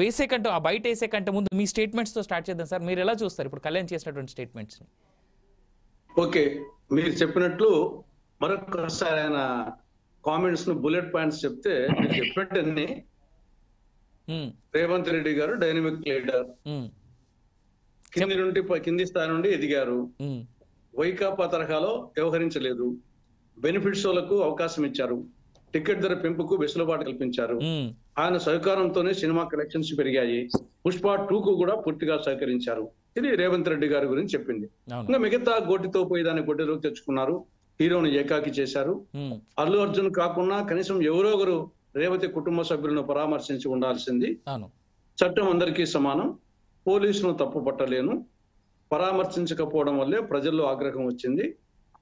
వేసే కంటే ఆ బయట వేసే కంటే ముందు మీ స్టేట్మెంట్స్ తో స్టార్ట్ చేద్దాం సార్. మీరు ఎలా చూస్తారు ఇప్పుడు కళ్యాణ్ చేసినటువంటి స్టేట్మెంట్స్? ఓకే, మీరు చెప్పినట్లు మరొకసారి ఆయన కామెంట్స్ ను బుల్లెట్ పాయింట్స్ చెప్తే, మీరు చెప్పినట్టన్ని రేవంత్ రెడ్డి గారు డైనమిక్ లీడర్, కింది నుండి కింది స్థాయి నుండి ఎదిగారు, వైకాపా తరహాలో వ్యవహరించలేదు, బెనిఫిట్స్ లకు అవకాశం ఇచ్చారు, టికెట్ ధర పెంపుకు వెసులుబాటు కల్పించారు, ఆయన సహకారంతోనే సినిమా కలెక్షన్స్ పెరిగాయి, పుష్ప 2కు కూడా పూర్తిగా సహకరించారు. ఇది రేవంత్ రెడ్డి గారి గురించి చెప్పింది. ఇంకా మిగతా గోటితో పోయి దాన్ని గొడ్డలోకి తెచ్చుకున్నారు, హీరోని ఏకాకి చేశారు. అల్లు అర్జున్ కాకుండా కనీసం ఎవరో ఒకరు రేవతి కుటుంబ సభ్యులను పరామర్శించి ఉండాల్సింది. చట్టం అందరికీ సమానం, పోలీసులను తప్పు పట్టలేను, పరామర్శించకపోవడం వల్లే ప్రజల్లో ఆగ్రహం వచ్చింది,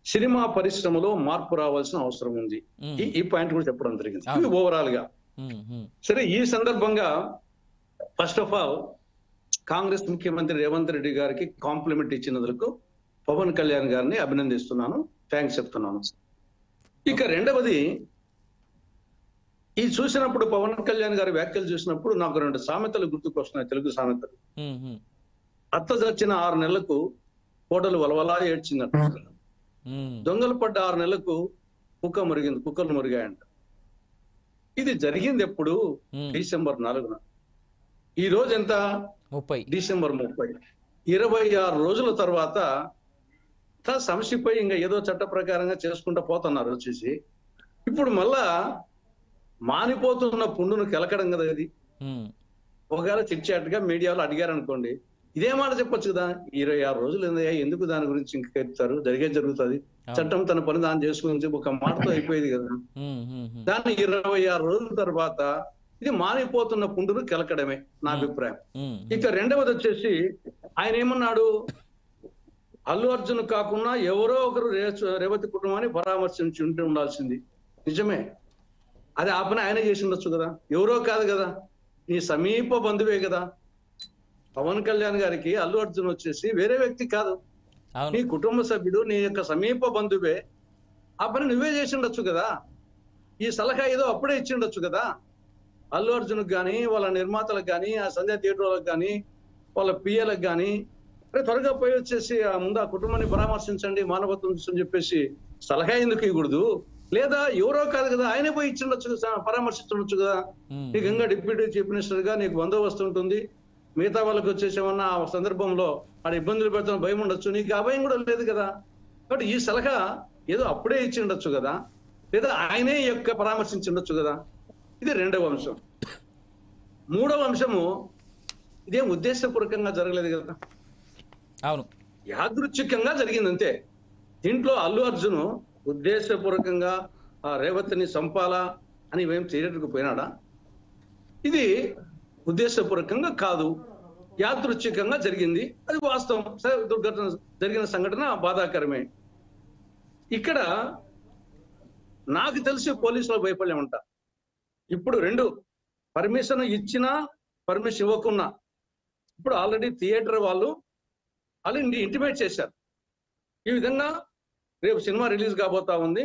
సినిమా పరిశ్రమలో మార్పు రావాల్సిన అవసరం ఉంది. ఈ పాయింట్ కూడా చెప్పడం జరిగింది ఓవరాల్ గా. సరే, ఈ సందర్భంగా ఫస్ట్ ఆఫ్ ఆల్ కాంగ్రెస్ ముఖ్యమంత్రి రేవంత్ రెడ్డి గారికి కాంప్లిమెంట్ ఇచ్చినందుకు పవన్ కళ్యాణ్ గారిని అభినందిస్తున్నాను, థ్యాంక్స్ చెప్తున్నాను. ఇక రెండవది, ఈ చూసినప్పుడు పవన్ కళ్యాణ్ గారి వ్యాఖ్యలు చూసినప్పుడు నాకు 2 సామెతలు గుర్తుకొస్తున్నాయి, తెలుగు సామెతలు. అత్త చచ్చిన 6 నెలలకు కోడలు వలవలా ఏడ్చిందట, దొంగలు పడ్డ 6 నెలలకు కుక్కలు మురిగాయంట. ఇది జరిగింది ఎప్పుడు? డిసెంబర్ 4న. ఈ రోజు ఎంత? 30, డిసెంబర్ 30. 26 రోజుల తర్వాత సమస్యపై ఇంకా ఏదో చట్ట ప్రకారంగా చేసుకుంటూ పోతున్నారు వచ్చేసి. ఇప్పుడు మళ్ళా మానిపోతున్న పుండును కెలకడం కదా ఇది. ఒకవేళ చిట్చాట్గా మీడియాలో అడిగారు అనుకోండి, ఇదే మాట చెప్పొచ్చు కదా, 26 రోజులు ఎందుకు దాని గురించి ఇంకా చెప్తారు, జరుగుతుంది, చట్టం తన పని దాన్ని చేసుకుని ఒక మాటతో అయిపోయేది కదా. దాన్ని 26 రోజుల తర్వాత ఇది మానిపోతున్న పుండును కెలకడమే నా అభిప్రాయం. ఇక రెండవది వచ్చేసి, ఆయన ఏమన్నాడు, అల్లు అర్జున్ కాకుండా ఎవరో ఒకరు రేవతి కుటుంబాన్ని పరామర్శించి ఉండాల్సింది. నిజమే, అది ఆ పని ఆయన చేసి ఉండొచ్చు కదా, ఎవరో కాదు కదా, నీ సమీప బంధువే కదా. పవన్ కళ్యాణ్ గారికి అల్లు అర్జున్ వచ్చేసి వేరే వ్యక్తి కాదు, నీ కుటుంబ సభ్యుడు, నీ యొక్క సమీప బంధువే. ఆ పని నువ్వే చేసి ఉండొచ్చు కదా, ఈ సలహా ఏదో అప్పుడే ఇచ్చి ఉండొచ్చు కదా. అల్లు అర్జున్కి కానీ, వాళ్ళ నిర్మాతలకు కానీ, ఆ సంధ్య థియేటర్ వాళ్ళకి కానీ, వాళ్ళ పిఏలకు కానీ, త్వరగా పోయి వచ్చేసి ముందు ఆ కుటుంబాన్ని పరామర్శించండి, మానవత్వం అని చెప్పేసి సలహా ఎందుకు ఇవ్వకూడదు? లేదా ఎవరో కాదు కదా, ఆయనే పోయి ఇచ్చిండొచ్చు, పరామర్శించవచ్చు కదా. నీకు ఇంకా డిప్యూటీ చీఫ్ మినిస్టర్ గా నీకు బందోబస్తు ఉంటుంది, మిగతా వాళ్ళకి వచ్చేసి ఏమన్నా ఆ సందర్భంలో ఆడ ఇబ్బందులు పెడతాను భయం ఉండొచ్చు, నీకు ఆ భయం కూడా లేదు కదా. కాబట్టి ఈ సలహా ఏదో అప్పుడే ఇచ్చి ఉండొచ్చు కదా, లేదా ఆయనే యొక్క పరామర్శించి కదా. ఇది రెండవ అంశం. మూడవ అంశము, ఇదేం ఉద్దేశపూర్వకంగా జరగలేదు కదా, అవును, యాదృచ్ఛికంగా జరిగింది అంతే. దీంట్లో అల్లు అర్జున్ ఉద్దేశపూర్వకంగా ఆ రేవతిని చంపాలా అని ఏం థియేటర్కి పోయినాడా? ఇది ఉద్దేశపూర్వకంగా కాదు, యాదృచ్ఛికంగా జరిగింది, అది వాస్తవం. దుర్ఘటన జరిగిన సంఘటన బాధాకరమే. ఇక్కడ నాకు తెలిసి పోలీసుల వైఫల్యం అంట. ఇప్పుడు 2, పర్మిషన్ ఇచ్చినా పర్మిషన్ ఇవ్వకున్నా, ఇప్పుడు ఆల్రెడీ థియేటర్ వాళ్ళు ఇంటిమేట్ చేశారు, ఈ విధంగా రేపు సినిమా రిలీజ్ కాబోతా ఉంది,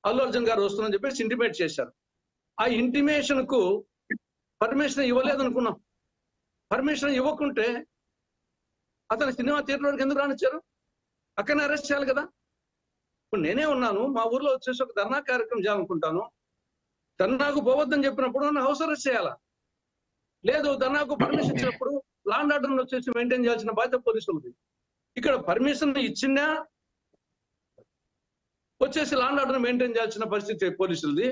అల్లు అర్జున్ గారు వస్తుందని చెప్పేసి ఇంటిమేట్ చేశారు. ఆ ఇంటిమేషన్ కు పర్మిషన్ ఇవ్వలేదు అనుకున్నాం. పర్మిషన్ ఇవ్వకుంటే అతను సినిమా థియేటర్ వరకు ఎందుకు రానిచ్చారు? అక్కడనే అరెస్ట్ చేయాలి కదా. ఇప్పుడు నేనే ఉన్నాను, మా ఊర్లో వచ్చేసి ఒక ధర్నా కార్యక్రమం చేయాలనుకుంటాను, ధర్నాకు పోవద్దని చెప్పినప్పుడు నన్ను హౌస్ అరెస్ట్ చేయాలా? లేదు, ధర్నాకు పర్మిషన్ ఇచ్చినప్పుడు లా అండ్ ఆర్డర్ వచ్చేసి మెయింటైన్ చేయాల్సిన బాధ్యత పోలీసులది. ఇక్కడ పర్మిషన్ ఇచ్చినా వచ్చేసి లా అండ్ ఆర్డర్ మెయింటైన్ చేయాల్సిన పరిస్థితి పోలీసులది.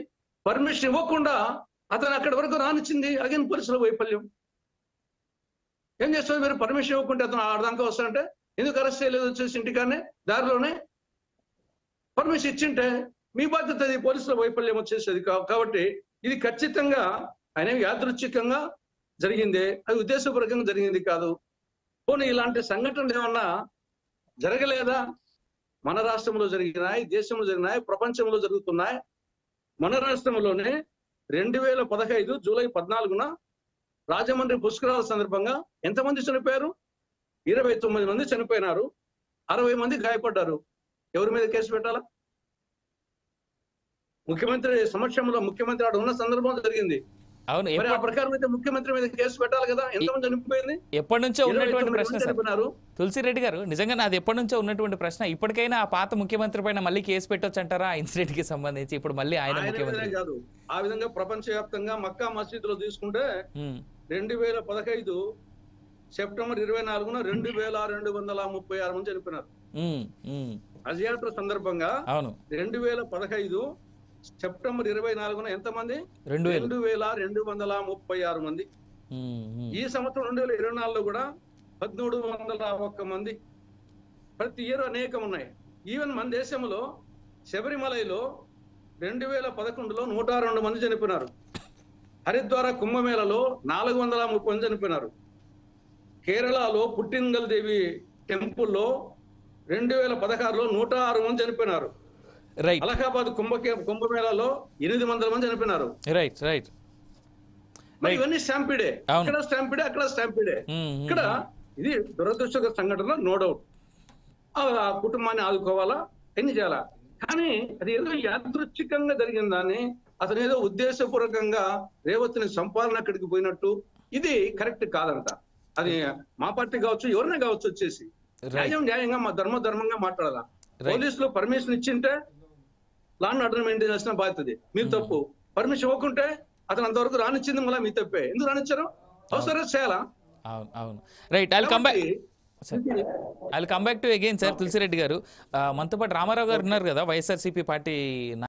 పర్మిషన్ ఇవ్వకుండా అతను అక్కడి వరకు రానిచ్చింది అగైన్ పోలీసుల వైఫల్యం. ఏం చేస్తారు మీరు? పర్మిషన్ ఇవ్వకుంటే అతను ఆడదాకా వస్తాడంటే ఎందుకు అరెస్ట్ చేయలేదు? వచ్చేసి ఇంటికానే దారిలోనే పర్మిషన్ ఇచ్చింటే మీ బాధ్యత, అది పోలీసుల వైఫల్యం వచ్చేసేది. కాబట్టి ఇది ఖచ్చితంగా ఆయన యాదృచ్ఛికంగా జరిగిందే, అది ఉద్దేశపూర్వకంగా జరిగింది కాదు. పోనీ ఇలాంటి సంఘటనలు ఏమన్నా జరగలేదా? మన రాష్ట్రంలో జరిగినాయి, దేశంలో జరిగినాయి, ప్రపంచంలో జరుగుతున్నాయి. మన రాష్ట్రంలోనే 2015 జూలై 14న రాజమండ్రి పుష్కరాల సందర్భంగా ఎంతమంది చనిపోయారు? 29 మంది చనిపోయినారు, 60 మంది గాయపడ్డారు. ఎవరి మీద కేసు పెట్టాలా? ముఖ్యమంత్రి సమక్షంలో, ముఖ్యమంత్రి ఆడ ఉన్న సందర్భంలో జరిగింది. అవును. మరి ఆ ప్రకారం అయితే ముఖ్యమంత్రి మీద కేసు పెట్టాలి కదా. ఎంతమంది చనిపోయింది? ఎప్పటి నుంచో ఉన్నటువంటి 29 ప్రశ్న మంది సార్. చనిపోయినారు. తులసిరెడ్డి గారు, నిజంగా నాది ఎప్పటి నుంచో ఉన్నటువంటి ప్రశ్న. ఇప్పటికైనా ఆ పాత ముఖ్యమంత్రి పైన మళ్ళీ కేసు పెట్టొచ్చు అంటారా ఆ ఇన్సిడెంట్ కి సంబంధించి? ఇప్పుడు మళ్ళీ ఆయన ఆయన ముఖ్యమంత్రి. మీదనే కాదు, ఆ విధంగా ప్రపంచవ్యాప్తంగా మక్కా మసీదులో తీసుకుంటే 2015 సెప్టెంబర్ 24న 2236 మంది చనిపోయినారు. హజ్ యాత్ర సందర్భంగా అవును. 2015 సెప్టెంబర్ 24న ఎంతమంది? 2000. 2236 మంది. ఈ సంవత్సరం 2024లో కూడా 1301 మంది. ప్రతి ఇయర్ అనేకం ఉన్నాయి. ఈవెన్ మన దేశంలో శబరిమలలో 2011లో 102 మంది చనిపోయినారు. హరిద్వార కుంభమేళలో 430 మంది చనిపోయినారు. కేరళలో పుట్టింగల్ దేవి టెంపుల్లో 2016లో 106 మంది చనిపోయినారు. రైట్ అలహాబాద్ కుంభమేళలో 800 మంది చనిపోయినారు. Right right. మరి ఇవన్నీ స్టాంపిడే. అవును. ఇక్కడ స్టాంపిడే, అక్కడ స్టాంపిడే. ఇక్కడ ఇది దురదృష్టకర సంఘటన, నో డౌట్. ఆ కుటుంబాన్ని ఆదుకోవాలా, ఎన్ని చేయాలా. కానీ అది ఏదో యాదృచ్ఛికంగా జరిగిన దాన్ని అతను ఏదో ఉద్దేశపూర్వకంగా రేవతిని సంపాదన అక్కడికి పోయినట్టు, ఇది కరెక్ట్ కాదంట. అది మా పార్టీ కావచ్చు, ఎవరైనా కావచ్చు, వచ్చేసి న్యాయంగా మా ధర్మంగా మాట్లాడాలా. పోలీసులు పర్మిషన్ ఇచ్చింటే లా అండ్ ఆర్డర్ మెయింటైన్ చేసిన బాధ్యత మీరు తప్పు. పర్మిషన్ ఇవ్వకుంటే అతను అంతవరకు రానిచ్చింది మళ్ళీ మీ తప్పే. ఎందుకు రానిచ్చారు? అవసరం చేయాలా? అవును అవును. Right. I will come back to again sir. Tulasi Reddy గారు, మనతో పాటు రామారావు గారు ఉన్నారు కదా, వైఎస్ఆర్సీపీ పార్టీ